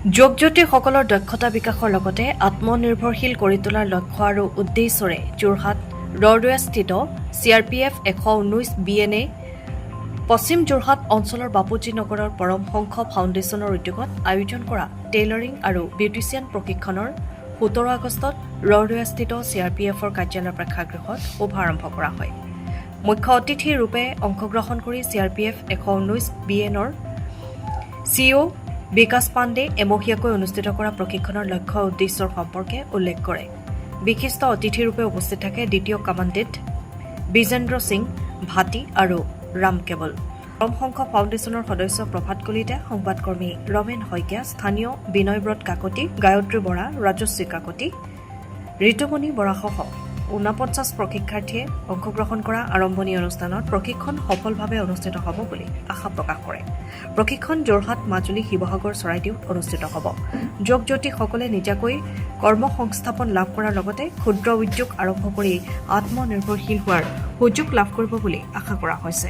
যোগজ্যোতিসকলৰ দক্ষতা বিকাশৰ লগতে আত্মনিৰ্ভৰশীল কৰি তোলাৰ লক্ষ্য আৰু উদ্দেশ্যৰে যোৰহাট ৰৰদৈয়াস্থিত CRPF 119 BNA পশ্চিম যোৰহাট অঞ্চলৰ বাপুজী নগৰৰ পৰমহংস ফাউণ্ডেশ্যনৰ উদ্যোগত আয়োজন কৰা টেইলৰিং আৰু বিউটিচিয়ান প্ৰশিক্ষণৰ 17 আগষ্টত ৰৰদৈয়াস্থিত CRPFৰ কাৰ্যালয় প্ৰেক্ষাগৃহত শুভাৰম্ভ কৰা হয়। মুখ্য অতিথি ৰূপে অংশগ্ৰহণ কৰি CRPF 119 BNৰ CEO বিকাশ পাণ্ডে এমহীয়াকৈ অনুষ্ঠিত কৰা প্ৰশিক্ষণৰ লক্ষ্য উদ্দেশ্যৰ সম্পৰ্কে উল্লেখ কৰে। বিশিষ্ট অতিথিৰূপে উপস্থিত থাকে দ্বিতীয় কামাণ্ডেণ্ট বিজেন্দ্ৰ সিং ভাটি আৰু ৰাম কেৱল। পৰমহংস ফাউণ্ডেশ্যনৰ সদস্য প্ৰভাত কলিতা, সংবাদকৰ্মী ৰমেন শইকীয়া, স্থানীয় বিনয়ব্ৰত কাকতি, গায়ত্ৰী বৰা, ৰাজশ্ৰী কাকতি, ঋতুমণি বৰাসহ 49 প্ৰশিক্ষাৰ্থীয়ে অংশগ্ৰহণ কৰা আৰম্ভণি অনুষ্ঠানত প্ৰশিক্ষণ সফলভাৱে অনুষ্ঠিত হ'ব বুলি আশা প্ৰকাশ কৰে। প্ৰশিক্ষণ যোৰহাট, মাজুলী, শিৱসাগৰ, চৰাইদেউত অনুষ্ঠিত হ'ব। যোগজ্যোতিসকলে নিজাকৈ কৰ্মসংস্থাপন লাভ কৰাৰ লগতে ক্ষুদ্ৰ উদ্যোগ আৰম্ভ কৰি আত্মনিৰ্ভৰশীল হোৱাৰ সুযোগ লাভ কৰিব বুলি আশা কৰা হৈছে।